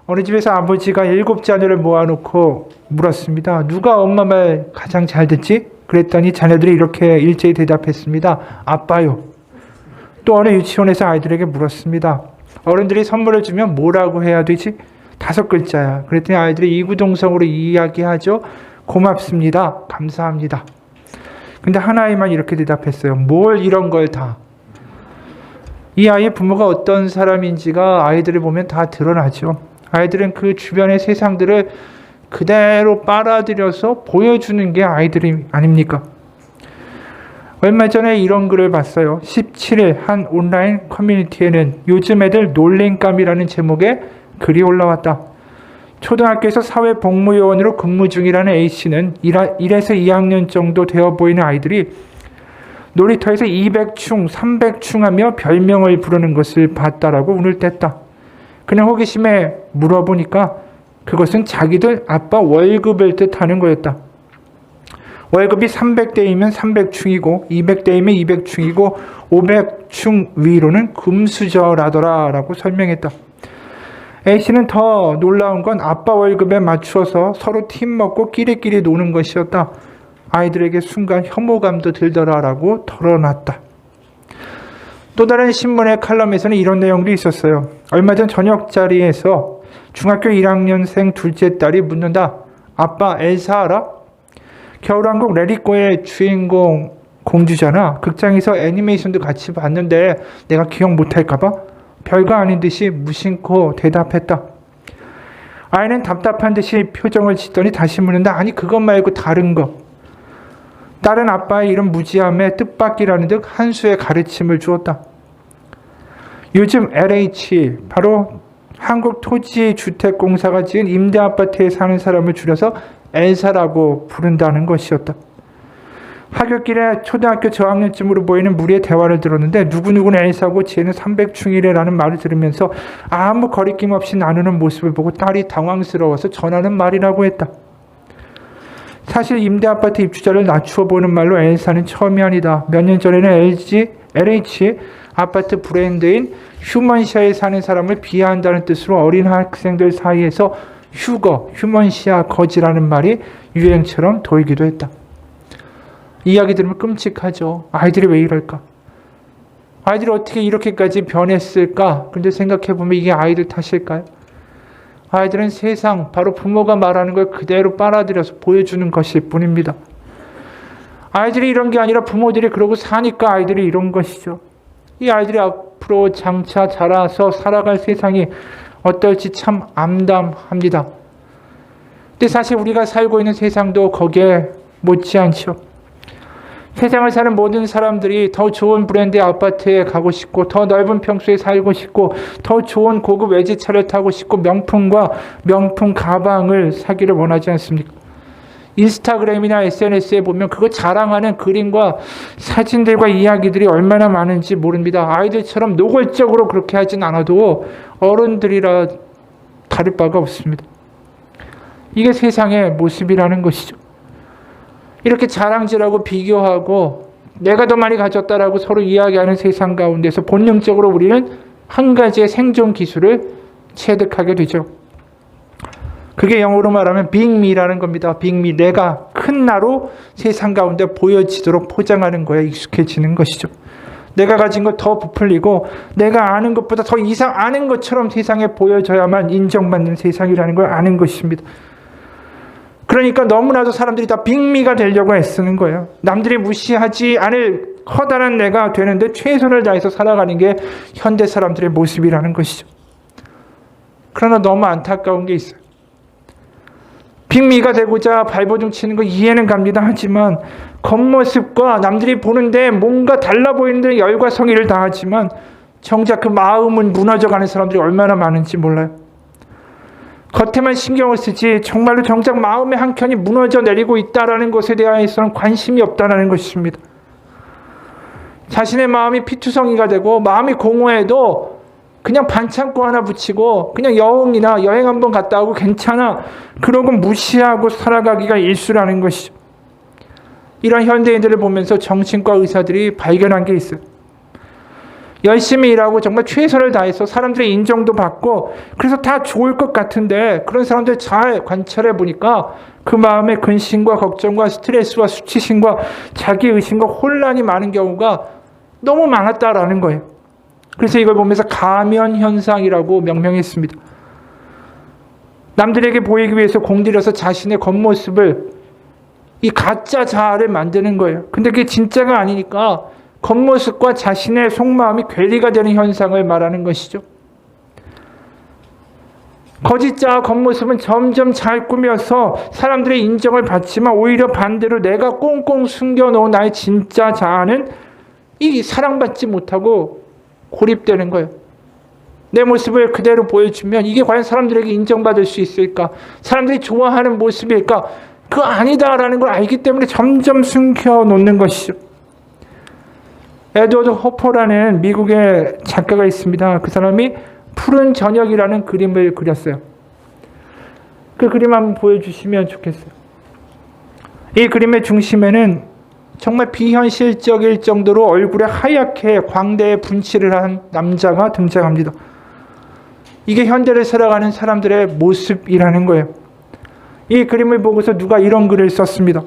어느 집에서 아버지가 7자녀를 모아놓고 물었습니다. 누가 엄마 말 가장 잘 듣지? 그랬더니 자녀들이 이렇게 일제히 대답했습니다. 아빠요. 또 어느 유치원에서 아이들에게 물었습니다. 어른들이 선물을 주면 뭐라고 해야 되지? 5글자야. 그랬더니 아이들이 이구동성으로 이야기하죠. 고맙습니다. 감사합니다. 근데 한 아이만 이렇게 대답했어요. 뭘 이런 걸 다. 이 아이의 부모가 어떤 사람인지가 아이들을 보면 다 드러나죠. 아이들은 그 주변의 세상들을 그대로 빨아들여서 보여주는 게 아이들이 아닙니까? 얼마 전에 이런 글을 봤어요. 17일 한 온라인 커뮤니티에는 요즘 애들 놀림감이라는 제목의 글이 올라왔다. 초등학교에서 사회복무요원으로 근무 중이라는 A씨는 1에서 2학년 정도 되어 보이는 아이들이 놀이터에서 200충, 300충 하며 별명을 부르는 것을 봤다라고 운을 뗐다. 그냥 호기심에 물어보니까 그것은 자기들 아빠 월급을 뜻하는 거였다. 월급이 300대이면 300충이고 200대이면 200충이고 500충 위로는 금수저라더라 라고 설명했다. A씨는 더 놀라운 건 아빠 월급에 맞추어서 서로 팀 먹고 끼리끼리 노는 것이었다. 아이들에게 순간 혐오감도 들더라라고 털어놨다. 또 다른 신문의 칼럼에서는 이런 내용도 있었어요. 얼마 전 저녁 자리에서 중학교 1학년생 둘째 딸이 묻는다. 아빠 엘사 알아? 겨울왕국 레리꼬의 주인공 공주잖아. 극장에서 애니메이션도 같이 봤는데 내가 기억 못할까봐? 별거 아닌 듯이 무심코 대답했다. 아이는 답답한 듯이 표정을 짓더니 다시 묻는다. 아니 그것 말고 다른 거. 딸은 아빠의 이런 무지함에 뜻밖이라는 듯 한 수의 가르침을 주었다. 요즘 LH, 바로 한국토지주택공사가 지은 임대아파트에 사는 사람을 줄여서 엘사라고 부른다는 것이었다. 하굣길에 초등학교 저학년쯤으로 보이는 무리의 대화를 들었는데 누구누구는 엘사고 쟤는 300충이래라는 말을 들으면서 아무 거리낌 없이 나누는 모습을 보고 딸이 당황스러워서 전하는 말이라고 했다. 사실 임대아파트 입주자를 낮추어 보는 말로 엘사는 처음이 아니다. 몇 년 전에는 LH 아파트 브랜드인 휴먼시아에 사는 사람을 비하한다는 뜻으로 어린 학생들 사이에서 휴먼시아 거지라는 말이 유행처럼 돌기도 했다. 이야기 들으면 끔찍하죠. 아이들이 왜 이럴까? 아이들이 어떻게 이렇게까지 변했을까? 근데 생각해보면 이게 아이들 탓일까요? 아이들은 세상, 바로 부모가 말하는 걸 그대로 빨아들여서 보여주는 것일 뿐입니다. 아이들이 이런 게 아니라 부모들이 그러고 사니까 아이들이 이런 것이죠. 이 아이들이 앞으로 장차 자라서 살아갈 세상이 어떨지 참 암담합니다. 근데 사실 우리가 살고 있는 세상도 거기에 못지않죠. 세상을 사는 모든 사람들이 더 좋은 브랜드의 아파트에 가고 싶고 더 넓은 평수에 살고 싶고 더 좋은 고급 외제차를 타고 싶고 명품과 명품 가방을 사기를 원하지 않습니까? 인스타그램이나 SNS에 보면 그거 자랑하는 그림과 사진들과 이야기들이 얼마나 많은지 모릅니다. 아이들처럼 노골적으로 그렇게 하진 않아도 어른들이라 다를 바가 없습니다. 이게 세상의 모습이라는 것이죠. 이렇게 자랑질하고 비교하고 내가 더 많이 가졌다라고 서로 이야기하는 세상 가운데서 본능적으로 우리는 한 가지의 생존 기술을 체득하게 되죠. 그게 영어로 말하면 being me라는 겁니다. being me, 내가 큰 나로 세상 가운데 보여지도록 포장하는 거에 익숙해지는 것이죠. 내가 가진 것 더 부풀리고 내가 아는 것보다 더 이상 아는 것처럼 세상에 보여져야만 인정받는 세상이라는 걸 아는 것입니다. 그러니까 너무나도 사람들이 다 빅미가 되려고 애쓰는 거예요. 남들이 무시하지 않을 커다란 내가 되는데 최선을 다해서 살아가는 게 현대 사람들의 모습이라는 것이죠. 그러나 너무 안타까운 게 있어요. 빅미가 되고자 발버둥 치는 거 이해는 갑니다. 하지만 겉모습과 남들이 보는데 뭔가 달라 보이는데 열과 성의를 다하지만 정작 그 마음은 무너져가는 사람들이 얼마나 많은지 몰라요. 겉에만 신경을 쓰지 정말로 정작 마음의 한켠이 무너져 내리고 있다라는 것에 대해서는 관심이 없다라는 것입니다. 자신의 마음이 피투성이가 되고 마음이 공허해도 그냥 반창고 하나 붙이고 그냥 여행이나 여행 한번 갔다 오고 괜찮아 그러고 무시하고 살아가기가 일수라는 것이죠. 이런 현대인들을 보면서 정신과 의사들이 발견한 게 있어요. 열심히 일하고 정말 최선을 다해서 사람들의 인정도 받고 그래서 다 좋을 것 같은데 그런 사람들 잘 관찰해 보니까 그 마음에 근심과 걱정과 스트레스와 수치심과 자기의심과 혼란이 많은 경우가 너무 많았다라는 거예요. 그래서 이걸 보면서 가면현상이라고 명명했습니다. 남들에게 보이기 위해서 공들여서 자신의 겉모습을 이 가짜 자아를 만드는 거예요. 근데 그게 진짜가 아니니까 겉모습과 자신의 속마음이 괴리가 되는 현상을 말하는 것이죠. 거짓 자아 겉모습은 점점 잘 꾸며서 사람들의 인정을 받지만 오히려 반대로 내가 꽁꽁 숨겨놓은 나의 진짜 자아는 이 사랑받지 못하고 고립되는 거예요. 내 모습을 그대로 보여주면 이게 과연 사람들에게 인정받을 수 있을까? 사람들이 좋아하는 모습일까? 그거 아니다라는 걸 알기 때문에 점점 숨겨놓는 것이죠. 에드워드 호퍼라는 미국의 작가가 있습니다. 그 사람이 푸른 저녁이라는 그림을 그렸어요. 그 그림 한번 보여주시면 좋겠어요. 이 그림의 중심에는 정말 비현실적일 정도로 얼굴에 하얗게 광대에 분칠을 한 남자가 등장합니다. 이게 현대를 살아가는 사람들의 모습이라는 거예요. 이 그림을 보고서 누가 이런 글을 썼습니다.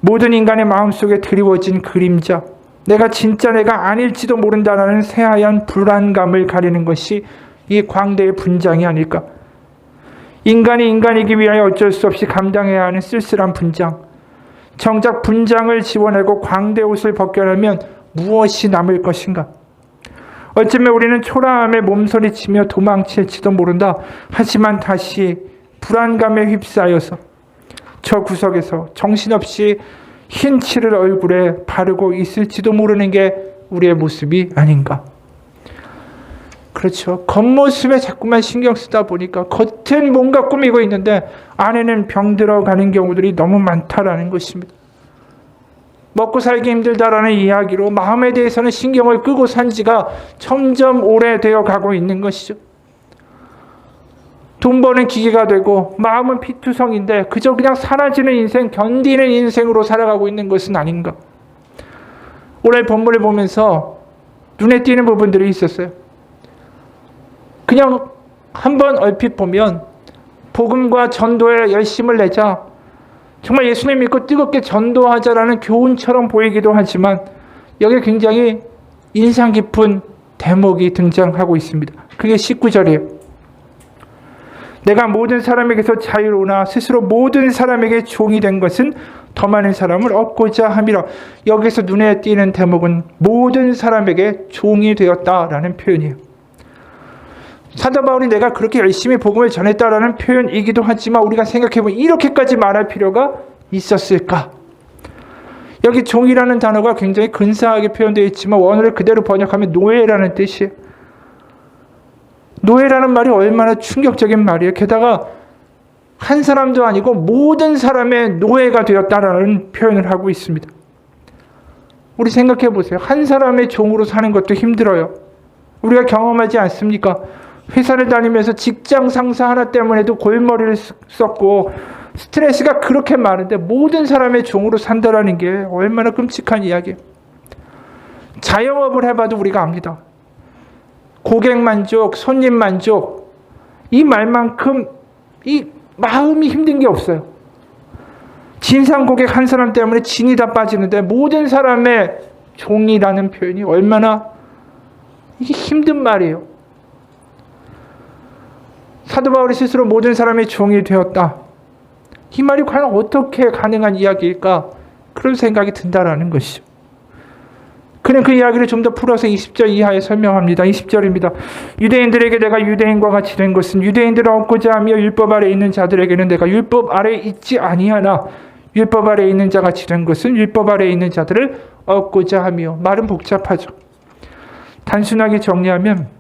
모든 인간의 마음속에 드리워진 그림자, 내가 진짜 내가 아닐지도 모른다라는 새하얀 불안감을 가리는 것이 이 광대의 분장이 아닐까. 인간이 인간이기 위하여 어쩔 수 없이 감당해야 하는 쓸쓸한 분장. 정작 분장을 지워내고 광대 옷을 벗겨내면 무엇이 남을 것인가. 어쩌면 우리는 초라함에 몸서리치며 도망칠지도 모른다. 하지만 다시 불안감에 휩싸여서 저 구석에서 정신없이 흰 칠을 얼굴에 바르고 있을지도 모르는 게 우리의 모습이 아닌가. 그렇죠. 겉모습에 자꾸만 신경 쓰다 보니까 겉은 뭔가 꾸미고 있는데 안에는 병들어 가는 경우들이 너무 많다라는 것입니다. 먹고 살기 힘들다라는 이야기로 마음에 대해서는 신경을 끄고 산 지가 점점 오래되어 가고 있는 것이죠. 돈 버는 기계가 되고 마음은 피투성인데 그저 그냥 사라지는 인생, 견디는 인생으로 살아가고 있는 것은 아닌가. 오늘 본문을 보면서 눈에 띄는 부분들이 있었어요. 그냥 한번 얼핏 보면 복음과 전도에 열심을 내자, 정말 예수님 믿고 뜨겁게 전도하자라는 교훈처럼 보이기도 하지만 여기에 굉장히 인상 깊은 대목이 등장하고 있습니다. 그게 19절이에요. 내가 모든 사람에게서 자유로우나 스스로 모든 사람에게 종이 된 것은 더 많은 사람을 얻고자 함이라. 여기서 눈에 띄는 대목은 모든 사람에게 종이 되었다라는 표현이에요. 사도 바울이 내가 그렇게 열심히 복음을 전했다라는 표현이기도 하지만 우리가 생각해보면 이렇게까지 말할 필요가 있었을까? 여기 종이라는 단어가 굉장히 근사하게 표현되어 있지만 원어를 그대로 번역하면 노예라는 뜻이에요. 노예라는 말이 얼마나 충격적인 말이에요. 게다가 한 사람도 아니고 모든 사람의 노예가 되었다라는 표현을 하고 있습니다. 우리 생각해 보세요. 한 사람의 종으로 사는 것도 힘들어요. 우리가 경험하지 않습니까? 회사를 다니면서 직장 상사 하나 때문에도 골머리를 썼고 스트레스가 그렇게 많은데 모든 사람의 종으로 산다라는 게 얼마나 끔찍한 이야기예요. 자영업을 해봐도 우리가 압니다. 고객 만족, 손님 만족, 이 말만큼 이 마음이 힘든 게 없어요. 진상 고객 한 사람 때문에 진이 다 빠지는데 모든 사람의 종이라는 표현이 얼마나 이게 힘든 말이에요. 사도 바울이 스스로 모든 사람의 종이 되었다. 이 말이 과연 어떻게 가능한 이야기일까? 그런 생각이 든다라는 것이죠. 그는 그 이야기를 좀 더 풀어서 20절 이하에 설명합니다. 20절입니다. 유대인들에게 내가 유대인과 같이 된 것은 유대인들을 얻고자 하며 율법 아래 있는 자들에게는 내가 율법 아래 있지 아니하나 율법 아래 있는 자 같이 된 것은 율법 아래 있는 자들을 얻고자 하며. 말은 복잡하죠. 단순하게 정리하면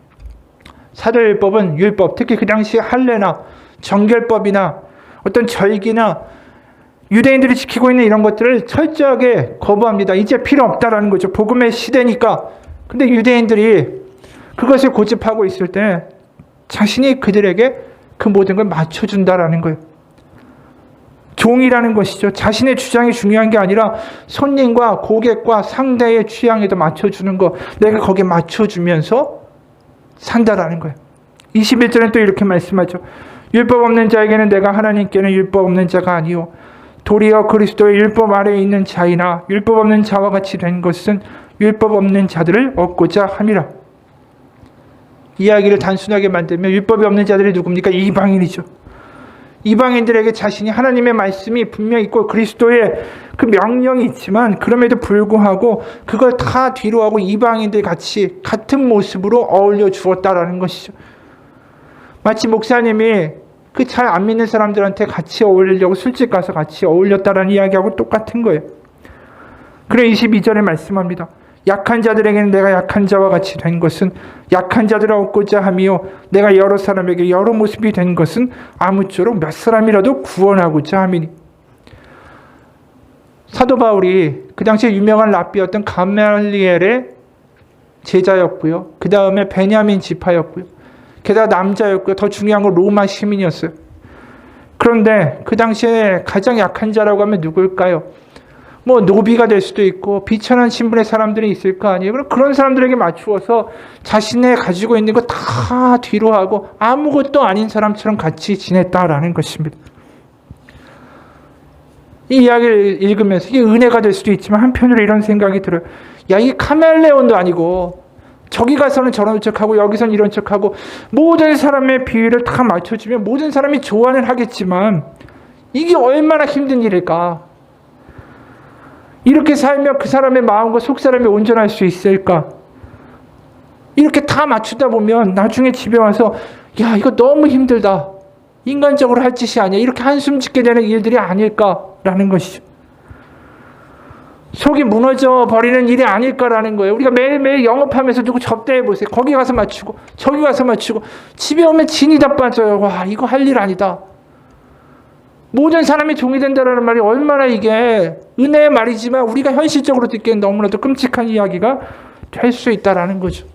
사도율법은 율법, 특히 그 당시 할례나 정결법이나 어떤 절기나 유대인들이 지키고 있는 이런 것들을 철저하게 거부합니다. 이제 필요 없다라는 거죠. 복음의 시대니까. 근데 유대인들이 그것을 고집하고 있을 때 자신이 그들에게 그 모든 걸 맞춰준다라는 거예요. 종이라는 것이죠. 자신의 주장이 중요한 게 아니라 손님과 고객과 상대의 취향에도 맞춰주는 거, 내가 거기에 맞춰주면서 산다라는 거예요. 21절은 또 이렇게 말씀하죠. 율법 없는 자에게는 내가 하나님께는 율법 없는 자가 아니요 도리어 그리스도의 율법 아래에 있는 자이나 율법 없는 자와 같이 된 것은 율법 없는 자들을 얻고자 함이라. 이야기를 단순하게 만들면 율법이 없는 자들이 누굽니까? 이방인이죠. 이방인들에게 자신이 하나님의 말씀이 분명히 있고 그리스도의 그 명령이 있지만 그럼에도 불구하고 그걸 다 뒤로하고 이방인들 같이 같은 모습으로 어울려 주었다라는 것이죠. 마치 목사님이 그 잘 안 믿는 사람들한테 같이 어울리려고 술집 가서 같이 어울렸다라는 이야기하고 똑같은 거예요. 그래 22절에 말씀합니다. 약한 자들에게는 내가 약한 자와 같이 된 것은 약한 자들을 얻고자 하며 내가 여러 사람에게 여러 모습이 된 것은 아무쪼록 몇 사람이라도 구원하고자 함이니. 사도 바울이 그 당시에 유명한 랍비였던 가말리엘의 제자였고요. 그 다음에 베냐민 지파였고요. 게다가 남자였고요. 더 중요한 건 로마 시민이었어요. 그런데 그 당시에 가장 약한 자라고 하면 누굴까요? 뭐 노비가 될 수도 있고 비천한 신분의 사람들이 있을 거 아니에요. 그럼 그런 사람들에게 맞추어서 자신의 가지고 있는 거 다 뒤로 하고 아무것도 아닌 사람처럼 같이 지냈다라는 것입니다. 이 이야기를 읽으면서 이게 은혜가 될 수도 있지만 한편으로 이런 생각이 들어요. 야, 이게 카멜레온도 아니고 저기 가서는 저런 척하고 여기서는 이런 척하고 모든 사람의 비위를 다 맞춰주면 모든 사람이 좋아는 하겠지만 이게 얼마나 힘든 일일까? 이렇게 살면 그 사람의 마음과 속사람이 온전할 수 있을까? 이렇게 다 맞추다 보면 나중에 집에 와서 야, 이거 너무 힘들다. 인간적으로 할 짓이 아니야. 이렇게 한숨 짓게 되는 일들이 아닐까라는 것이죠. 속이 무너져 버리는 일이 아닐까라는 거예요. 우리가 매일매일 영업하면서 누구 접대해 보세요. 거기 가서 맞추고 저기 가서 맞추고 집에 오면 진이 다 빠져요. 와, 이거 할 일 아니다. 모든 사람이 종이 된다라는 말이 얼마나 이게 은혜의 말이지만 우리가 현실적으로 듣기엔 너무나도 끔찍한 이야기가 될 수 있다라는 거죠.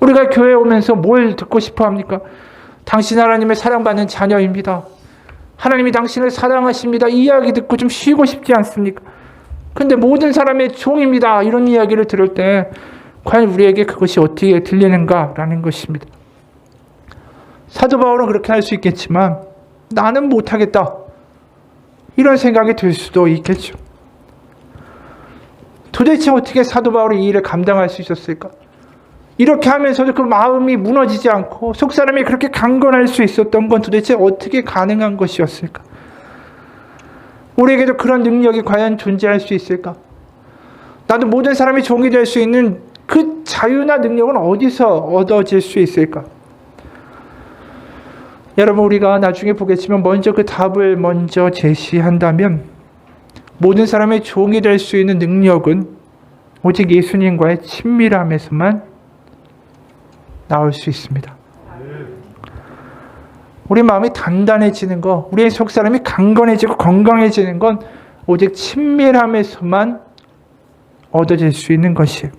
우리가 교회에 오면서 뭘 듣고 싶어 합니까? 당신 하나님의 사랑받는 자녀입니다. 하나님이 당신을 사랑하십니다. 이 이야기 듣고 좀 쉬고 싶지 않습니까? 근데 모든 사람의 종입니다. 이런 이야기를 들을 때 과연 우리에게 그것이 어떻게 들리는가라는 것입니다. 사도 바울은 그렇게 할 수 있겠지만 나는 못하겠다. 이런 생각이 들 수도 있겠죠. 도대체 어떻게 사도 바울이 이 일을 감당할 수 있었을까? 이렇게 하면서도 그 마음이 무너지지 않고 속사람이 그렇게 강건할 수 있었던 건 도대체 어떻게 가능한 것이었을까? 우리에게도 그런 능력이 과연 존재할 수 있을까? 나도 모든 사람이 종이 될 수 있는 그 자유나 능력은 어디서 얻어질 수 있을까? 여러분, 우리가 나중에 보겠지만 먼저 그 답을 먼저 제시한다면 모든 사람의 종이 될 수 있는 능력은 오직 예수님과의 친밀함에서만 나올 수 있습니다. 우리 마음이 단단해지는 거, 우리의 속사람이 강건해지고 건강해지는 건 오직 친밀함에서만 얻어질 수 있는 것이에요.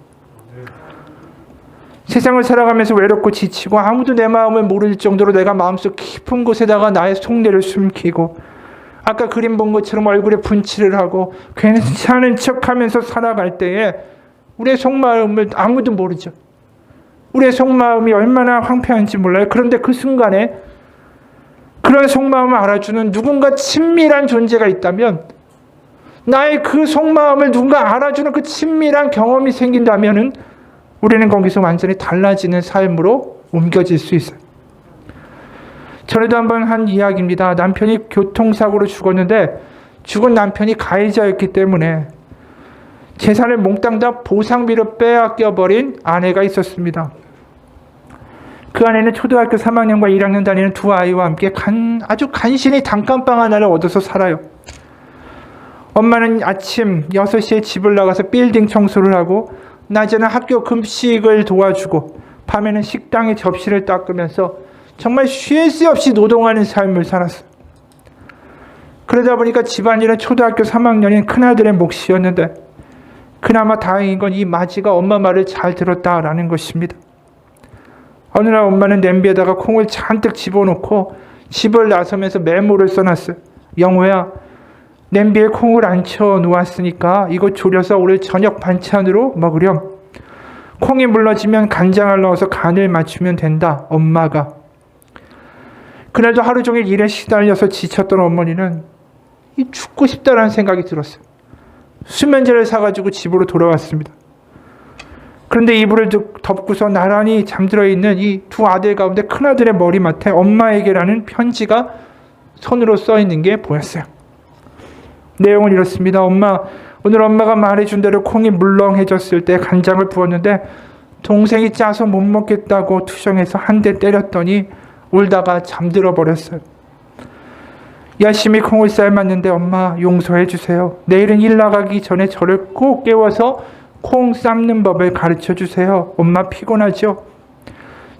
세상을 살아가면서 외롭고 지치고 아무도 내 마음을 모를 정도로 내가 마음속 깊은 곳에다가 나의 속내를 숨기고 아까 그림 본 것처럼 얼굴에 분칠을 하고 괜찮은 척하면서 살아갈 때에 우리의 속마음을 아무도 모르죠. 우리의 속마음이 얼마나 황폐한지 몰라요. 그런데 그 순간에 그런 속마음을 알아주는 누군가 친밀한 존재가 있다면, 나의 그 속마음을 누군가 알아주는 그 친밀한 경험이 생긴다면은 우리는 거기서 완전히 달라지는 삶으로 옮겨질 수 있어요. 전에도 한번 한 이야기입니다. 남편이 교통사고로 죽었는데 죽은 남편이 가해자였기 때문에 재산을 몽땅 다 보상비로 빼앗겨버린 아내가 있었습니다. 그 안에는 초등학교 3학년과 1학년 다니는 두 아이와 함께 아주 간신히 단칸방 하나를 얻어서 살아요. 엄마는 아침 6시에 집을 나가서 빌딩 청소를 하고 낮에는 학교 급식을 도와주고 밤에는 식당의 접시를 닦으면서 정말 쉴 새 없이 노동하는 삶을 살았어요. 그러다 보니까 집안일은 초등학교 3학년인 큰아들의 몫이었는데 그나마 다행인 건 이 마지가 엄마 말을 잘 들었다라는 것입니다. 어느 날 엄마는 냄비에다가 콩을 잔뜩 집어넣고 집을 나서면서 메모를 써놨어요. 영호야, 냄비에 콩을 안쳐 놓았으니까 이거 졸여서 오늘 저녁 반찬으로 먹으렴. 콩이 물러지면 간장을 넣어서 간을 맞추면 된다. 엄마가. 그날도 하루 종일 일에 시달려서 지쳤던 어머니는 죽고 싶다라는 생각이 들었어요. 수면제를 사가지고 집으로 돌아왔습니다. 그런데 이불을 덮고서 나란히 잠들어 있는 이 두 아들 가운데 큰아들의 머리맡에 엄마에게라는 편지가 손으로 써 있는 게 보였어요. 내용은 이렇습니다. 엄마, 오늘 엄마가 말해준 대로 콩이 물렁해졌을 때 간장을 부었는데 동생이 짜서 못 먹겠다고 투정해서 한 대 때렸더니 울다가 잠들어 버렸어요. 열심히 콩을 삶았는데 엄마 용서해 주세요. 내일은 일 나가기 전에 저를 꼭 깨워서 콩 삶는 법을 가르쳐 주세요. 엄마 피곤하죠?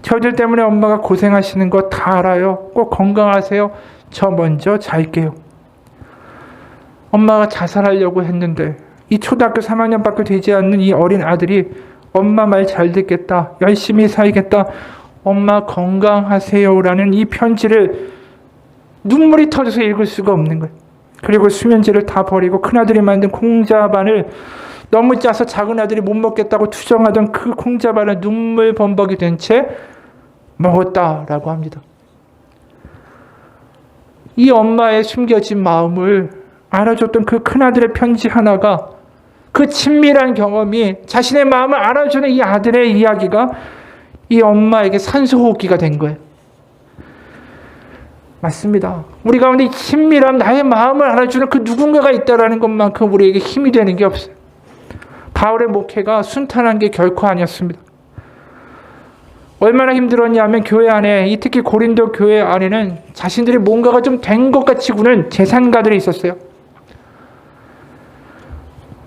저희들 때문에 엄마가 고생하시는 거 다 알아요. 꼭 건강하세요. 저 먼저 잘게요. 엄마가 자살하려고 했는데 이 초등학교 3학년밖에 되지 않는 이 어린 아들이 엄마 말 잘 듣겠다. 열심히 살겠다. 엄마 건강하세요라는 이 편지를 눈물이 터져서 읽을 수가 없는 거예요. 그리고 수면제를 다 버리고 큰아들이 만든 콩자반을 너무 짜서 작은 아들이 못 먹겠다고 투정하던 그 콩자반을 눈물 범벅이 된 채 먹었다라고 합니다. 이 엄마의 숨겨진 마음을 알아줬던 그 큰아들의 편지 하나가, 그 친밀한 경험이, 자신의 마음을 알아주는 이 아들의 이야기가 이 엄마에게 산소호흡기가 된 거예요. 맞습니다. 우리 가운데 친밀한 나의 마음을 알아주는 그 누군가가 있다라는 것만큼 우리에게 힘이 되는 게 없어요. 바울의 목회가 순탄한 게 결코 아니었습니다. 얼마나 힘들었냐면 교회 안에, 특히 고린도 교회 안에는 자신들이 뭔가가 좀 된 것 같이 구는 재산가들이 있었어요.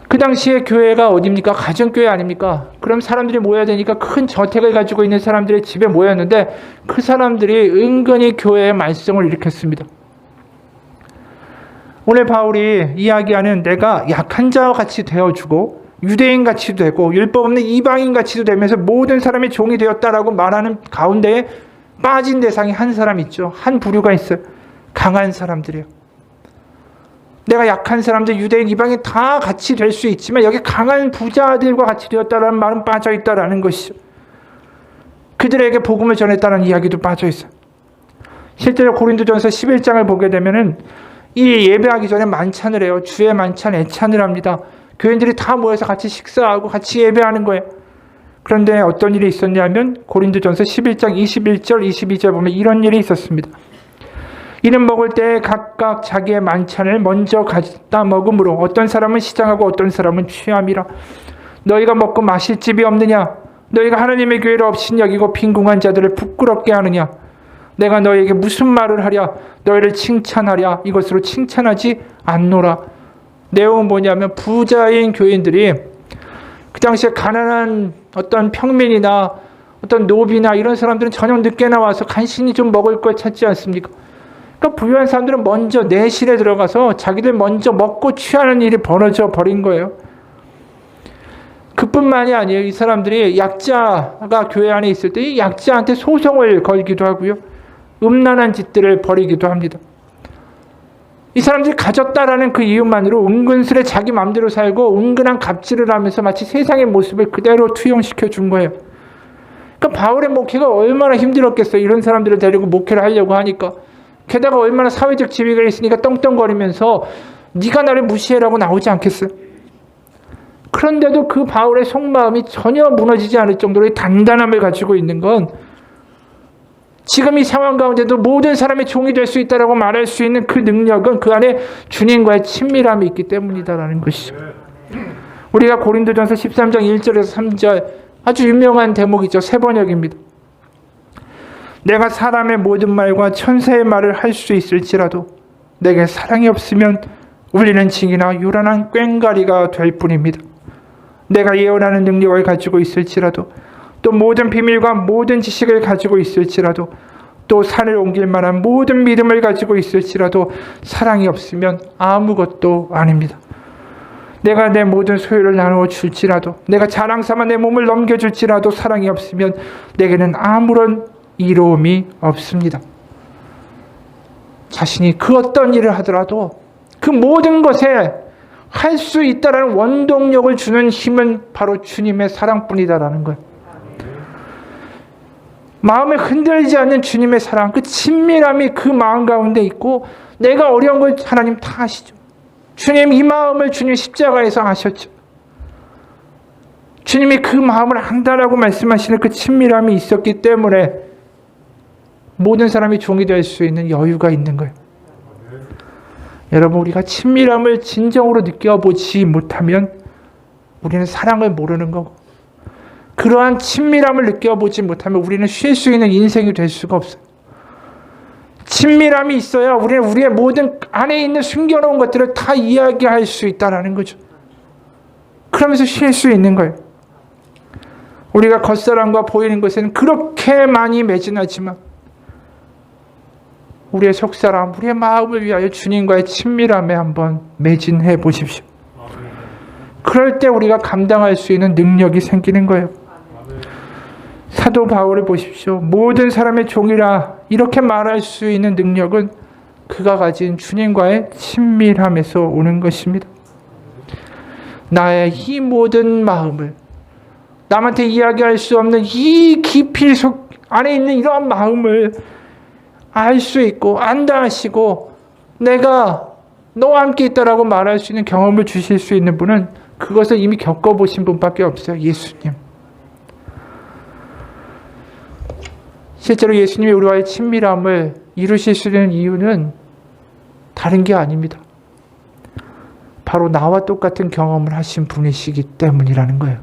그 당시에 교회가 어디입니까? 가정교회 아닙니까? 그럼 사람들이 모여야 되니까 큰 저택을 가지고 있는 사람들의 집에 모였는데 그 사람들이 은근히 교회에 말썽을 일으켰습니다. 오늘 바울이 이야기하는 내가 약한 자와 같이 되어주고 유대인 같이 되고 율법 없는 이방인 같이도 되면서 모든 사람이 종이 되었다라고 말하는 가운데에 빠진 대상이 한 사람 있죠. 한 부류가 있어요. 강한 사람들이에요. 내가 약한 사람들, 유대인, 이방인 다 같이 될 수 있지만 여기 강한 부자들과 같이 되었다라는 말은 빠져 있다라는 것이죠. 그들에게 복음을 전했다는 이야기도 빠져 있어요. 실제로 고린도전서 11장을 보게 되면은 이 예배하기 전에 만찬을 해요. 주의 만찬 애찬을 합니다. 교인들이 다 모여서 같이 식사하고 같이 예배하는 거예요. 그런데 어떤 일이 있었냐면 고린도전서 11장 21절 22절 보면 이런 일이 있었습니다. 이는 먹을 때 각각 자기의 만찬을 먼저 갖다 먹으므로 어떤 사람은 시장하고 어떤 사람은 취함이라. 너희가 먹고 마실 집이 없느냐? 너희가 하나님의 교회를 없인 여기고 빈궁한 자들을 부끄럽게 하느냐? 내가 너희에게 무슨 말을 하랴? 너희를 칭찬하랴? 이것으로 칭찬하지 않노라. 내용은 뭐냐면 부자인 교인들이 그 당시에 가난한 어떤 평민이나 어떤 노비나 이런 사람들은 저녁 늦게 나와서 간신히 좀 먹을 걸 찾지 않습니까? 그러니까 부유한 사람들은 먼저 내실에 들어가서 자기들 먼저 먹고 취하는 일이 벌어져 버린 거예요. 그뿐만이 아니에요. 이 사람들이 약자가 교회 안에 있을 때 이 약자한테 소송을 걸기도 하고요. 음란한 짓들을 벌이기도 합니다. 이 사람들이 가졌다라는 그 이유만으로 은근슬에 자기 마음대로 살고 은근한 갑질을 하면서 마치 세상의 모습을 그대로 투영시켜 준 거예요. 그러니까 바울의 목회가 얼마나 힘들었겠어요. 이런 사람들을 데리고 목회를 하려고 하니까. 게다가 얼마나 사회적 지위가 있으니까 떵떵거리면서 네가 나를 무시해라고 나오지 않겠어요. 그런데도 그 바울의 속마음이 전혀 무너지지 않을 정도로의 단단함을 가지고 있는 건 지금 이 상황 가운데도 모든 사람의 종이 될 수 있다라고 말할 수 있는 그 능력은 그 안에 주님과의 친밀함이 있기 때문이다라는 것이죠. 우리가 고린도전서 13장 1절에서 3절 아주 유명한 대목이죠. 세 번역입니다. 내가 사람의 모든 말과 천사의 말을 할 수 있을지라도 내게 사랑이 없으면 울리는 징이나 요란한 꽹과리가 될 뿐입니다. 내가 예언하는 능력을 가지고 있을지라도 또 모든 비밀과 모든 지식을 가지고 있을지라도 또 산을 옮길 만한 모든 믿음을 가지고 있을지라도 사랑이 없으면 아무것도 아닙니다. 내가 내 모든 소유를 나누어 줄지라도 내가 자랑 삼아 내 몸을 넘겨줄지라도 사랑이 없으면 내게는 아무런 이로움이 없습니다. 자신이 그 어떤 일을 하더라도 그 모든 것에 할 수 있다라는 원동력을 주는 힘은 바로 주님의 사랑뿐이다라는 거예요. 마음에 흔들리지 않는 주님의 사랑, 그 친밀함이 그 마음 가운데 있고, 내가 어려운 걸 하나님 다 아시죠. 주님 이 마음을 주님 십자가에서 아셨죠. 주님이 그 마음을 안다라고 말씀하시는 그 친밀함이 있었기 때문에 모든 사람이 종이 될 수 있는 여유가 있는 거예요. 여러분, 우리가 친밀함을 진정으로 느껴보지 못하면 우리는 사랑을 모르는 거고, 그러한 친밀함을 느껴보지 못하면 우리는 쉴 수 있는 인생이 될 수가 없어요. 친밀함이 있어야 우리는 우리의 모든 안에 있는 숨겨놓은 것들을 다 이야기할 수 있다는 거죠. 그러면서 쉴 수 있는 거예요. 우리가 겉사람과 보이는 것에는 그렇게 많이 매진하지만 우리의 속사람, 우리의 마음을 위하여 주님과의 친밀함에 한번 매진해 보십시오. 그럴 때 우리가 감당할 수 있는 능력이 생기는 거예요. 사도 바울을 보십시오. 모든 사람의 종이라 이렇게 말할 수 있는 능력은 그가 가진 주님과의 친밀함에서 오는 것입니다. 나의 이 모든 마음을, 남한테 이야기할 수 없는 이 깊이 속 안에 있는 이러한 마음을 알 수 있고 안다 하시고 내가 너와 함께 있다라고 말할 수 있는 경험을 주실 수 있는 분은 그것을 이미 겪어보신 분밖에 없어요. 예수님. 실제로 예수님이 우리와의 친밀함을 이루실 수 있는 이유는 다른 게 아닙니다. 바로 나와 똑같은 경험을 하신 분이시기 때문이라는 거예요.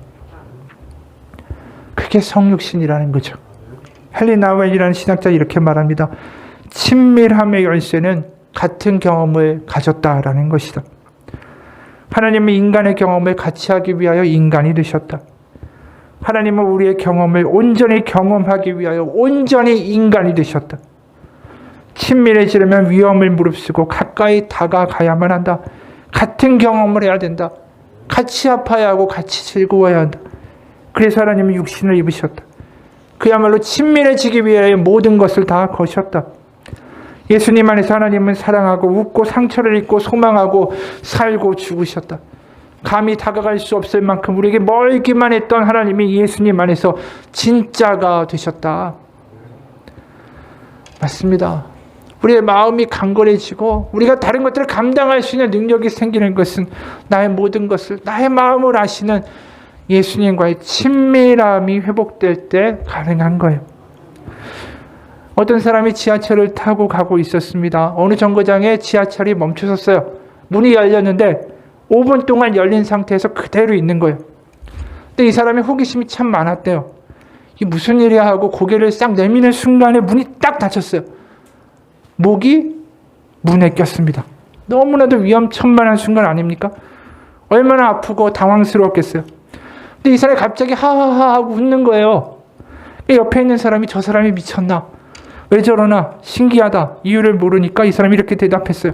그게 성육신이라는 거죠. 헨리 나우엘이라는 신학자 이렇게 말합니다. 친밀함의 열쇠는 같은 경험을 가졌다라는 것이다. 하나님은 인간의 경험을 같이 하기 위하여 인간이 되셨다. 하나님은 우리의 경험을 온전히 경험하기 위하여 온전히 인간이 되셨다. 친밀해지려면 위험을 무릅쓰고 가까이 다가가야만 한다. 같은 경험을 해야 된다. 같이 아파야 하고 같이 즐거워야 한다. 그래서 하나님은 육신을 입으셨다. 그야말로 친밀해지기 위하여 모든 것을 다 거셨다. 예수님 안에서 하나님은 사랑하고 웃고 상처를 입고 소망하고 살고 죽으셨다. 감히 다가갈 수 없을 만큼 우리에게 멀기만 했던 하나님이 예수님 안에서 진짜가 되셨다. 맞습니다. 우리의 마음이 강건해지고 우리가 다른 것들을 감당할 수 있는 능력이 생기는 것은 나의 모든 것을, 나의 마음을 아시는 예수님과의 친밀함이 회복될 때 가능한 거예요. 어떤 사람이 지하철을 타고 가고 있었습니다. 어느 정거장에 지하철이 멈춰섰어요. 문이 열렸는데 5분 동안 열린 상태에서 그대로 있는 거예요. 근데 이 사람이 호기심이 참 많았대요. 이게 무슨 일이야 하고 고개를 싹 내미는 순간에 문이 딱 닫혔어요. 목이 문에 꼈습니다. 너무나도 위험천만한 순간 아닙니까? 얼마나 아프고 당황스러웠겠어요. 근데 이 사람이 갑자기 하하하 하고 웃는 거예요. 옆에 있는 사람이 저 사람이 미쳤나? 왜 저러나? 신기하다. 이유를 모르니까 이 사람이 이렇게 대답했어요.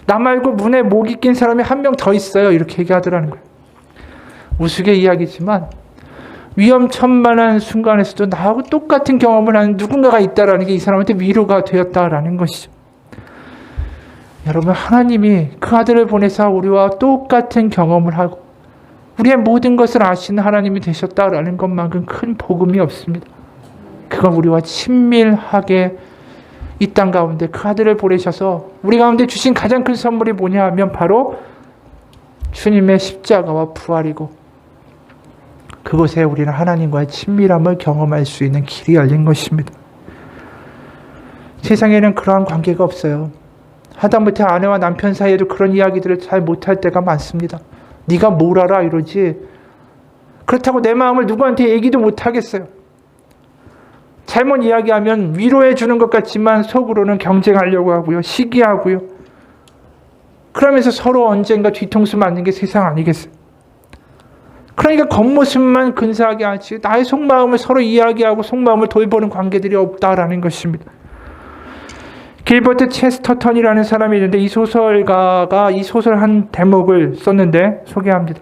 나 말고 문에 목이 낀 사람이 한 명 더 있어요. 이렇게 얘기하더라는 거예요. 우스개 이야기지만 위험천만한 순간에서도 나하고 똑같은 경험을 하는 누군가가 있다라는 게 이 사람한테 위로가 되었다라는 것이죠. 여러분, 하나님이 그 아들을 보내서 우리와 똑같은 경험을 하고 우리의 모든 것을 아시는 하나님이 되셨다라는 것만큼 큰 복음이 없습니다. 그건 우리와 친밀하게 이 땅 가운데 그 아들을 보내셔서 우리 가운데 주신 가장 큰 선물이 뭐냐 하면 바로 주님의 십자가와 부활이고, 그곳에 우리는 하나님과의 친밀함을 경험할 수 있는 길이 열린 것입니다. 세상에는 그러한 관계가 없어요. 하다못해 아내와 남편 사이에도 그런 이야기들을 잘 못할 때가 많습니다. 네가 뭘 알아 이러지. 그렇다고 내 마음을 누구한테 얘기도 못하겠어요. 잘못 이야기하면 위로해 주는 것 같지만 속으로는 경쟁하려고 하고요. 시기하고요. 그러면서 서로 언젠가 뒤통수 맞는 게 세상 아니겠어요. 그러니까 겉모습만 근사하게 하지 나의 속마음을 서로 이야기하고 속마음을 돌보는 관계들이 없다라는 것입니다. 길버트 체스터턴이라는 사람이 있는데 이 소설가가 이 소설 한 대목을 썼는데 소개합니다.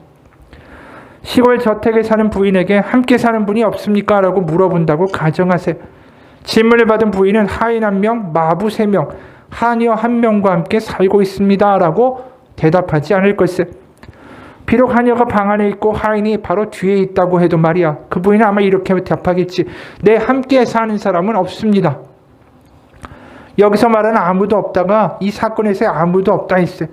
시골 저택에 사는 부인에게 함께 사는 분이 없습니까? 라고 물어본다고 가정하세요. 질문을 받은 부인은 하인 1명, 마부 3명, 하녀 한 명과 함께 살고 있습니다 라고 대답하지 않을 것을. 비록 하녀가 방 안에 있고 하인이 바로 뒤에 있다고 해도 말이야, 그 부인은 아마 이렇게 답하겠지. 내 함께 사는 사람은 없습니다. 여기서 말하는 아무도 없다가 이 사건에서 아무도 없다 했어요.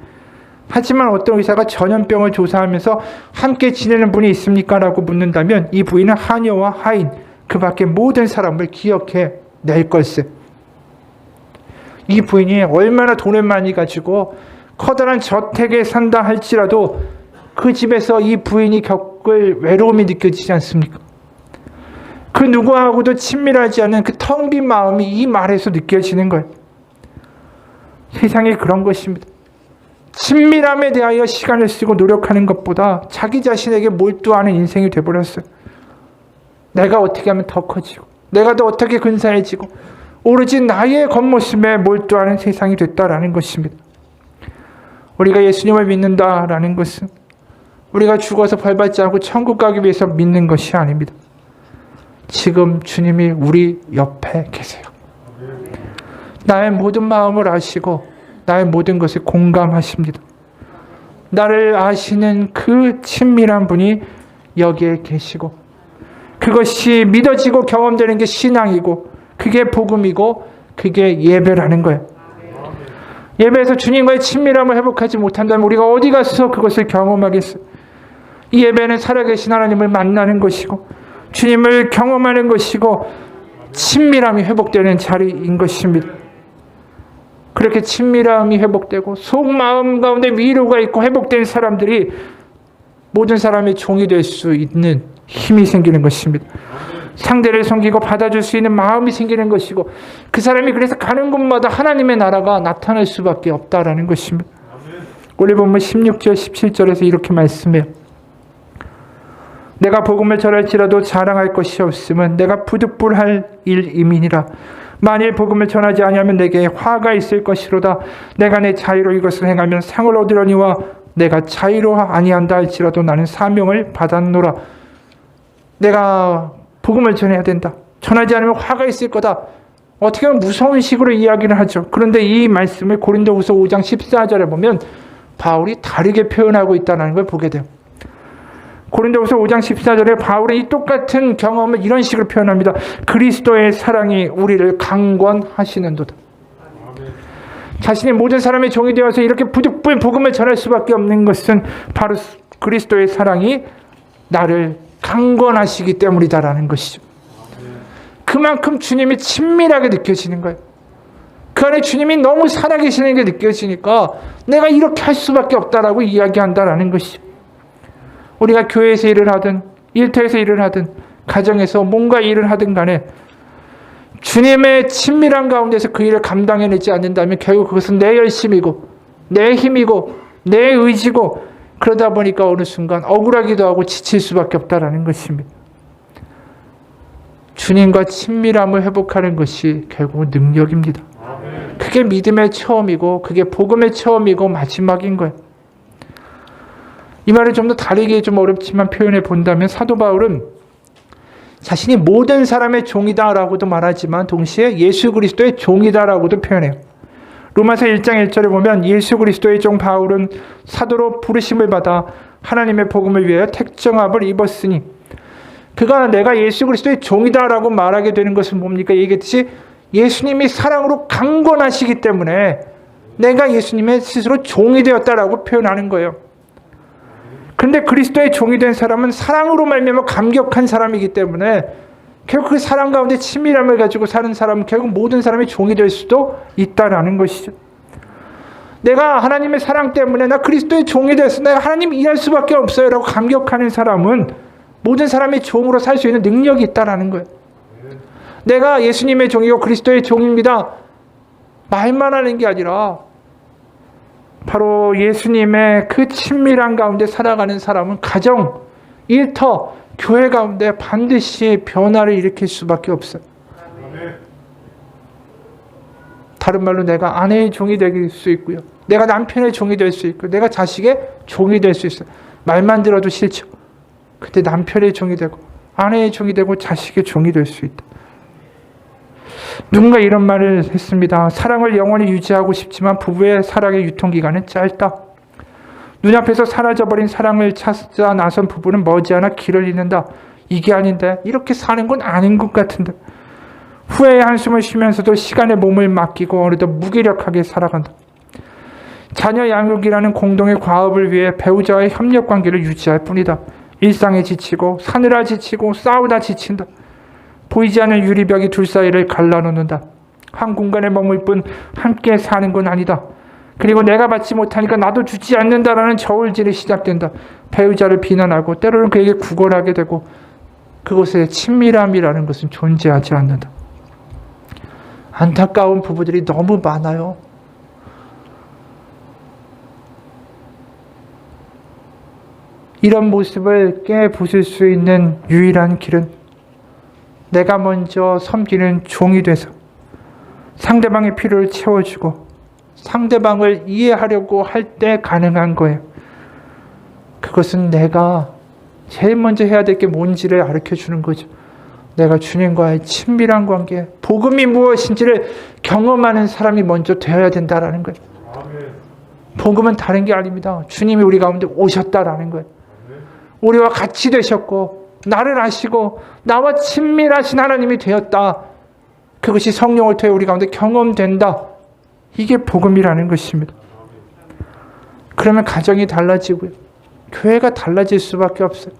하지만 어떤 의사가 전염병을 조사하면서 함께 지내는 분이 있습니까? 라고 묻는다면 이 부인은 하녀와 하인, 그 밖에 모든 사람을 기억해 낼 걸세. 이 부인이 얼마나 돈을 많이 가지고 커다란 저택에 산다 할지라도 그 집에서 이 부인이 겪을 외로움이 느껴지지 않습니까? 그 누구하고도 친밀하지 않은 그 텅 빈 마음이 이 말에서 느껴지는 거예요. 세상이 그런 것입니다. 친밀함에 대하여 시간을 쓰고 노력하는 것보다 자기 자신에게 몰두하는 인생이 되어버렸어요. 내가 어떻게 하면 더 커지고, 내가 더 어떻게 근사해지고, 오로지 나의 겉모습에 몰두하는 세상이 됐다라는 것입니다. 우리가 예수님을 믿는다라는 것은 우리가 죽어서 벌받지 않고 천국 가기 위해서 믿는 것이 아닙니다. 지금 주님이 우리 옆에 계세요. 나의 모든 마음을 아시고 나의 모든 것을 공감하십니다. 나를 아시는 그 친밀한 분이 여기에 계시고, 그것이 믿어지고 경험되는 게 신앙이고, 그게 복음이고, 그게 예배라는 거예요. 예배에서 주님과의 친밀함을 회복하지 못한다면 우리가 어디 가서 그것을 경험하겠어요? 이 예배는 살아계신 하나님을 만나는 것이고 주님을 경험하는 것이고 친밀함이 회복되는 자리인 것입니다. 그렇게 친밀함이 회복되고 속마음 가운데 위로가 있고 회복된 사람들이 모든 사람의 종이 될 수 있는 힘이 생기는 것입니다. 상대를 섬기고 받아줄 수 있는 마음이 생기는 것이고, 그 사람이 그래서 가는 곳마다 하나님의 나라가 나타날 수밖에 없다라는 것입니다. 오늘 본문 16절 17절에서 이렇게 말씀해요. 내가 복음을 전할지라도 자랑할 것이 없음은 내가 부득불할 일임이니라. 만일 복음을 전하지 아니하면 내게 화가 있을 것이로다. 내가 내 자유로 이것을 행하면 상을 얻으려니와 내가 자유로 아니한다 할지라도 나는 사명을 받았노라. 내가 복음을 전해야 된다. 전하지 않으면 화가 있을 거다. 어떻게 보면 무서운 식으로 이야기를 하죠. 그런데 이 말씀을 고린도후서 5장 14절에 보면 바울이 다르게 표현하고 있다는 걸 보게 돼요. 고린도후서 5장 14절에 바울은 이 똑같은 경험을 이런 식으로 표현합니다. 그리스도의 사랑이 우리를 강권하시는도다. 자신이 모든 사람의 종이 되어서 이렇게 부득불 복음을 전할 수밖에 없는 것은 바로 그리스도의 사랑이 나를 강권하시기 때문이다라는 것이죠. 그만큼 주님이 친밀하게 느껴지는 거예요. 그 안에 주님이 너무 살아계시는 게 느껴지니까 내가 이렇게 할 수밖에 없다라고 이야기한다라는 것이죠. 우리가 교회에서 일을 하든 일터에서 일을 하든 가정에서 뭔가 일을 하든 간에 주님의 친밀한 가운데서 그 일을 감당해내지 않는다면 결국 그것은 내 열심이고 내 힘이고 내 의지고, 그러다 보니까 어느 순간 억울하기도 하고 지칠 수밖에 없다라는 것입니다. 주님과 친밀함을 회복하는 것이 결국은 능력입니다. 그게 믿음의 처음이고 그게 복음의 처음이고 마지막인 거예요. 이 말을 좀 더 다르게 좀 어렵지만 표현해 본다면 사도 바울은 자신이 모든 사람의 종이다라고도 말하지만 동시에 예수 그리스도의 종이다라고도 표현해요. 로마서 1장 1절에 보면 예수 그리스도의 종 바울은 사도로 부르심을 받아 하나님의 복음을 위하여 택정함을 입었으니, 그가 내가 예수 그리스도의 종이다라고 말하게 되는 것은 뭡니까? 얘기했듯이 예수님이 사랑으로 강권하시기 때문에 내가 예수님의 스스로 종이 되었다라고 표현하는 거예요. 그런데 그리스도의 종이 된 사람은 사랑으로 말미암아 감격한 사람이기 때문에 결국 그 사랑 가운데 친밀함을 가지고 사는 사람은 결국 모든 사람의 종이 될 수도 있다라는 것이죠. 내가 하나님의 사랑 때문에 나 그리스도의 종이 돼서 내가 하나님 일할 수밖에 없어요 라고 감격하는 사람은 모든 사람의 종으로 살 수 있는 능력이 있다라는 거예요. 내가 예수님의 종이고 그리스도의 종입니다 말만 하는 게 아니라 바로 예수님의 그 친밀한 가운데 살아가는 사람은 가정, 일터, 교회 가운데 반드시 변화를 일으킬 수밖에 없어요. 다른 말로 내가 아내의 종이 될 수 있고요. 내가 남편의 종이 될 수 있고 내가 자식의 종이 될 수 있어요. 말만 들어도 싫죠. 그때 남편의 종이 되고 아내의 종이 되고 자식의 종이 될 수 있다. 누군가 이런 말을 했습니다. 사랑을 영원히 유지하고 싶지만 부부의 사랑의 유통기간은 짧다. 눈앞에서 사라져버린 사랑을 찾아 나선 부부는 머지않아 길을 잃는다. 이게 아닌데, 이렇게 사는 건 아닌 것 같은데. 후회의 한숨을 쉬면서도 시간에 몸을 맡기고 어느덧 무기력하게 살아간다. 자녀 양육이라는 공동의 과업을 위해 배우자와의 협력관계를 유지할 뿐이다. 일상에 지치고 사느라 지치고 싸우다 지친다. 보이지 않는 유리벽이 둘 사이를 갈라놓는다. 한 공간에 머물 뿐 함께 사는 건 아니다. 그리고 내가 받지 못하니까 나도 주지 않는다라는 저울질이 시작된다. 배우자를 비난하고 때로는 그에게 구걸하게 되고 그곳에 친밀함이라는 것은 존재하지 않는다. 안타까운 부부들이 너무 많아요. 이런 모습을 깨부술 수 있는 유일한 길은 내가 먼저 섬기는 종이 돼서 상대방의 필요를 채워주고 상대방을 이해하려고 할 때 가능한 거예요. 그것은 내가 제일 먼저 해야 될 게 뭔지를 가르쳐주는 거죠. 내가 주님과의 친밀한 관계, 복음이 무엇인지를 경험하는 사람이 먼저 되어야 된다라는 거예요. 복음은 다른 게 아닙니다. 주님이 우리 가운데 오셨다라는 거예요. 우리와 같이 되셨고 나를 아시고 나와 친밀하신 하나님이 되었다. 그것이 성령을 통해 우리 가운데 경험된다. 이게 복음이라는 것입니다. 그러면 가정이 달라지고요. 교회가 달라질 수밖에 없어요.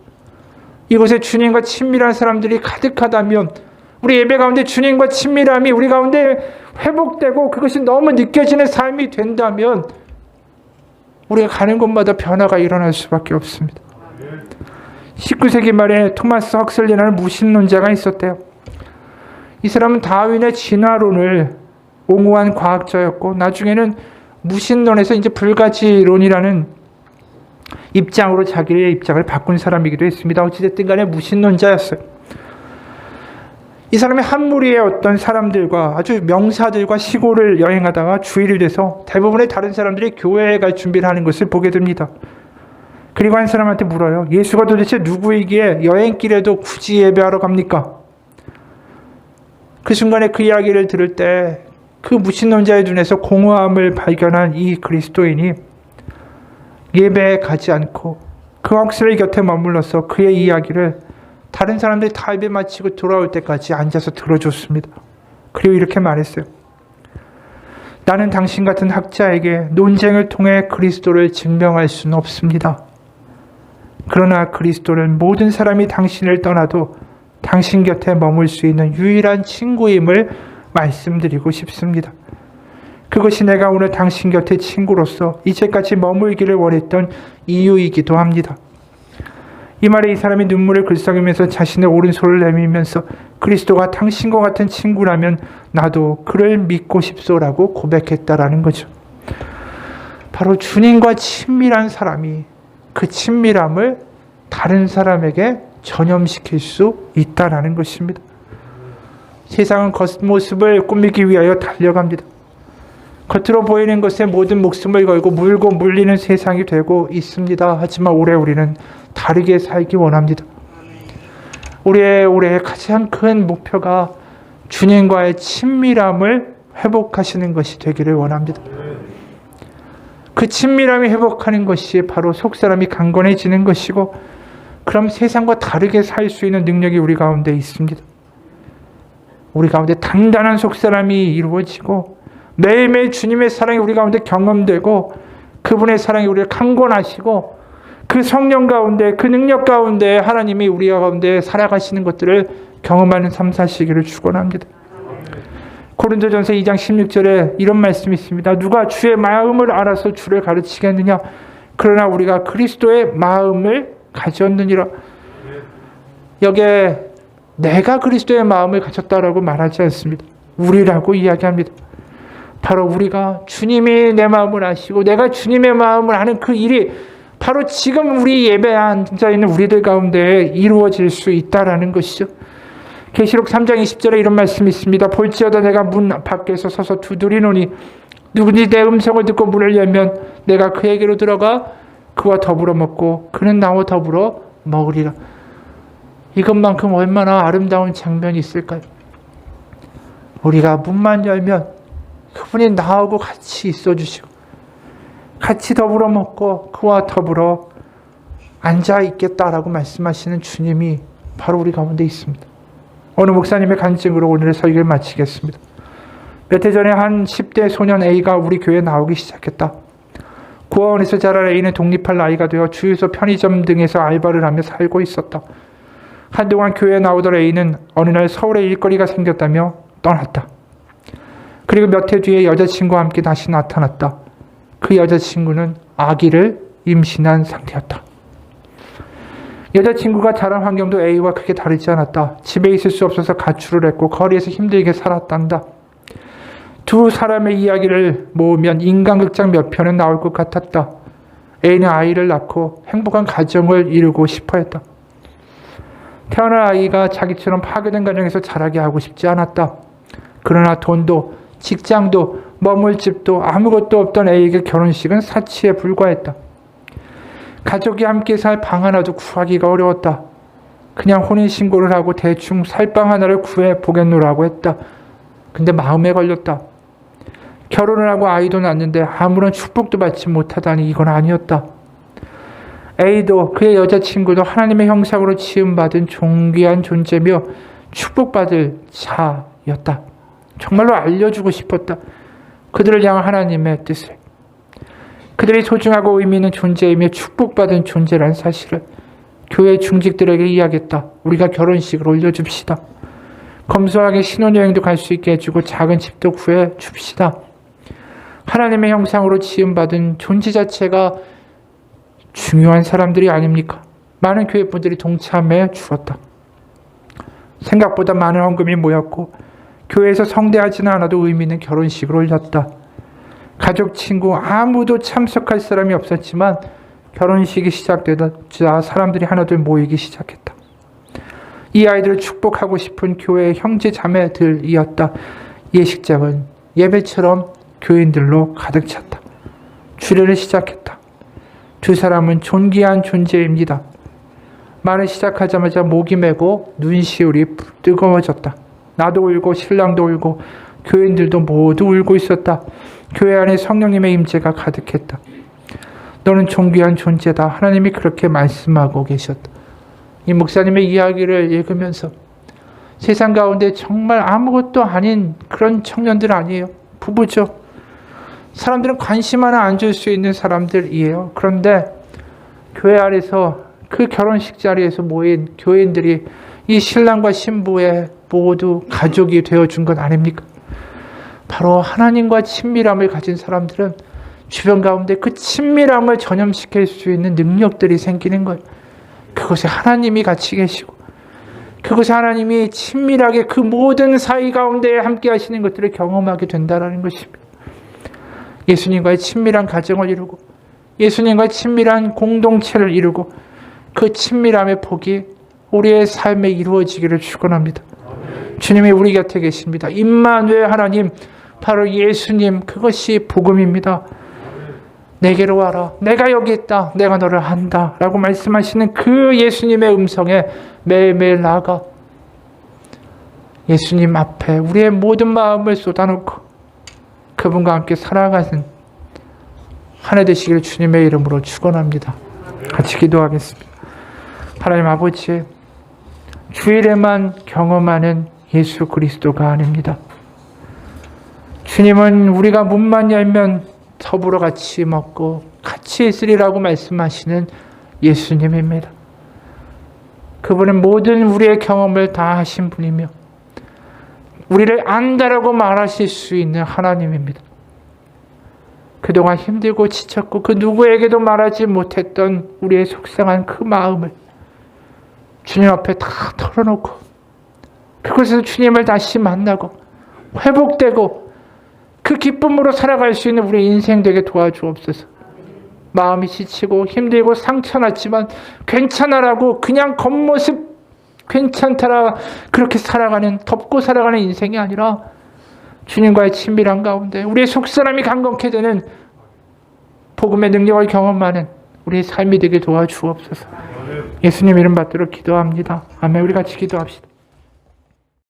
이곳에 주님과 친밀한 사람들이 가득하다면 우리 예배 가운데 주님과 친밀함이 우리 가운데 회복되고 그것이 너무 느껴지는 삶이 된다면 우리가 가는 곳마다 변화가 일어날 수밖에 없습니다. 19세기 말에 토마스 헉슬리라는 무신론자가 있었대요. 이 사람은 다윈의 진화론을 옹호한 과학자였고 나중에는 무신론에서 이제 불가지론이라는 입장으로 자기의 입장을 바꾼 사람이기도 했습니다. 어찌됐든 간에 무신론자였어요. 이 사람이 한 무리의 어떤 사람들과 아주 명사들과 시골을 여행하다가 주일이 돼서 대부분의 다른 사람들이 교회에 갈 준비를 하는 것을 보게 됩니다. 그리고 한 사람한테 물어요. 예수가 도대체 누구이기에 여행길에도 굳이 예배하러 갑니까? 그 순간에 그 이야기를 들을 때 그 무신론자의 눈에서 공허함을 발견한 이 그리스도인이 예배에 가지 않고 그 헉슬리 곁에 머물러서 그의 이야기를 다른 사람들이 다 예배 마치고 돌아올 때까지 앉아서 들어줬습니다. 그리고 이렇게 말했어요. 나는 당신 같은 학자에게 논쟁을 통해 그리스도를 증명할 수는 없습니다. 그러나 그리스도는 모든 사람이 당신을 떠나도 당신 곁에 머물 수 있는 유일한 친구임을 말씀드리고 싶습니다. 그것이 내가 오늘 당신 곁에 친구로서 이제까지 머물기를 원했던 이유이기도 합니다. 이 말에 이 사람이 눈물을 글썽이면서 자신의 오른손을 내밀면서 그리스도가 당신과 같은 친구라면 나도 그를 믿고 싶소라고 고백했다라는 거죠. 바로 주님과 친밀한 사람이 그 친밀함을 다른 사람에게 전염시킬 수 있다라는 것입니다. 세상은 겉모습을 꾸미기 위하여 달려갑니다. 겉으로 보이는 것에 모든 목숨을 걸고 물고 물리는 세상이 되고 있습니다. 하지만 올해 우리는 다르게 살기 원합니다. 우리의 올해의 가장 큰 목표가 주님과의 친밀함을 회복하시는 것이 되기를 원합니다. 그 친밀함이 회복하는 것이 바로 속사람이 강건해지는 것이고 그럼 세상과 다르게 살 수 있는 능력이 우리 가운데 있습니다. 우리 가운데 단단한 속사람이 이루어지고 매일매일 주님의 사랑이 우리 가운데 경험되고 그분의 사랑이 우리를 강권하시고 그 성령 가운데 그 능력 가운데 하나님이 우리 가운데 살아가시는 것들을 경험하는 삶 사시기를 축원합니다. 고린도전서 2장 16절에 이런 말씀이 있습니다. 누가 주의 마음을 알아서 주를 가르치겠느냐? 그러나 우리가 그리스도의 마음을 가졌느니라. 여기에 내가 그리스도의 마음을 가졌다라고 말하지 않습니다. 우리라고 이야기합니다. 바로 우리가 주님이 내 마음을 아시고 내가 주님의 마음을 아는 그 일이 바로 지금 우리 예배에 앉아 있는 우리들 가운데 이루어질 수 있다라는 것이죠. 계시록 3장 20절에 이런 말씀이 있습니다. 볼지어다 내가 문 밖에서 서서 두드리노니 누구든지 내 음성을 듣고 문을 열면 내가 그에게로 들어가 그와 더불어 먹고 그는 나와 더불어 먹으리라. 이것만큼 얼마나 아름다운 장면이 있을까요? 우리가 문만 열면 그분이 나하고 같이 있어 주시고 같이 더불어 먹고 그와 더불어 앉아 있겠다라고 말씀하시는 주님이 바로 우리 가운데 있습니다. 어느 목사님의 간증으로 오늘의 설교를 마치겠습니다. 몇 해 전에 한 10대 소년 A가 우리 교회에 나오기 시작했다. 고아원에서 자란 A는 독립할 나이가 되어 주유소, 편의점 등에서 알바를 하며 살고 있었다. 한동안 교회에 나오던 A는 어느 날 서울에 일거리가 생겼다며 떠났다. 그리고 몇 해 뒤에 여자친구와 함께 다시 나타났다. 그 여자친구는 아기를 임신한 상태였다. 여자친구가 자란 환경도 A와 크게 다르지 않았다. 집에 있을 수 없어서 가출을 했고 거리에서 힘들게 살았단다. 두 사람의 이야기를 모으면 인간극장 몇 편은 나올 것 같았다. A는 아이를 낳고 행복한 가정을 이루고 싶어 했다. 태어난 아이가 자기처럼 파괴된 가정에서 자라게 하고 싶지 않았다. 그러나 돈도 직장도 머물 집도 아무것도 없던 A에게 결혼식은 사치에 불과했다. 가족이 함께 살 방 하나도 구하기가 어려웠다. 그냥 혼인신고를 하고 대충 살 방 하나를 구해보겠노라고 했다. 근데 마음에 걸렸다. 결혼을 하고 아이도 낳았는데 아무런 축복도 받지 못하다니 이건 아니었다. A도 그의 여자친구도 하나님의 형상으로 지음받은 존귀한 존재며 축복받을 자였다. 정말로 알려주고 싶었다. 그들을 향한 하나님의 뜻을. 그들이 소중하고 의미 있는 존재이며 축복받은 존재라는 사실을 교회 중직들에게 이야기했다. 우리가 결혼식을 올려줍시다. 검소하게 신혼여행도 갈 수 있게 해주고 작은 집도 구해줍시다. 하나님의 형상으로 지음받은 존재 자체가 중요한 사람들이 아닙니까? 많은 교회분들이 동참해 주었다. 생각보다 많은 헌금이 모였고 교회에서 성대하지는 않아도 의미 있는 결혼식을 올렸다. 가족, 친구 아무도 참석할 사람이 없었지만 결혼식이 시작되자 사람들이 하나둘 모이기 시작했다. 이 아이들을 축복하고 싶은 교회의 형제 자매들이었다. 예식장은 예배처럼 교인들로 가득 찼다. 주례를 시작했다. 두 사람은 존귀한 존재입니다. 말을 시작하자마자 목이 메고 눈시울이 뜨거워졌다. 나도 울고 신랑도 울고 교인들도 모두 울고 있었다. 교회 안에 성령님의 임재가 가득했다. 너는 존귀한 존재다. 하나님이 그렇게 말씀하고 계셨다. 이 목사님의 이야기를 읽으면서 세상 가운데 정말 아무것도 아닌 그런 청년들 아니에요. 부부죠. 사람들은 관심 하나 안 줄 수 있는 사람들이에요. 그런데 교회 안에서 그 결혼식 자리에서 모인 교인들이 이 신랑과 신부의 모두 가족이 되어준 것 아닙니까? 바로 하나님과 친밀함을 가진 사람들은 주변 가운데 그 친밀함을 전염시킬 수 있는 능력들이 생기는 거예요. 그곳에 하나님이 같이 계시고 그곳에 하나님이 친밀하게 그 모든 사이 가운데 함께 하시는 것들을 경험하게 된다는 것입니다. 예수님과의 친밀한 가정을 이루고 예수님과의 친밀한 공동체를 이루고 그 친밀함의 복이 우리의 삶에 이루어지기를 축원합니다. 주님이 우리 곁에 계십니다. 임마누엘 하나님, 바로 예수님, 그것이 복음입니다. 내게로 와라. 내가 여기 있다. 내가 너를 한다. 라고 말씀하시는 그 예수님의 음성에 매일매일 나아가 예수님 앞에 우리의 모든 마음을 쏟아놓고 그분과 함께 살아가는 한 해 되시기를 주님의 이름으로 축원합니다. 같이 기도하겠습니다. 하나님 아버지, 주일에만 경험하는 예수 그리스도가 아닙니다. 주님은 우리가 문만 열면 더불어 같이 먹고 같이 있으리라고 말씀하시는 예수님입니다. 그분은 모든 우리의 경험을 다 하신 분이며 우리를 안다라고 말하실 수 있는 하나님입니다. 그동안 힘들고 지쳤고 그 누구에게도 말하지 못했던 우리의 속상한 그 마음을 주님 앞에 다 털어놓고 그곳에서 주님을 다시 만나고 회복되고 그 기쁨으로 살아갈 수 있는 우리 인생 되게 도와주옵소서. 마음이 지치고 힘들고 상처났지만 괜찮아라고 그냥 겉모습 괜찮다라 그렇게 살아가는, 덮고 살아가는 인생이 아니라 주님과의 친밀한 가운데 우리의 속사람이 강건케 되는 복음의 능력을 경험하는 우리의 삶이 되게 도와주옵소서. 예수님 이름 받들어 기도합니다. 아멘. 우리 같이 기도합시다.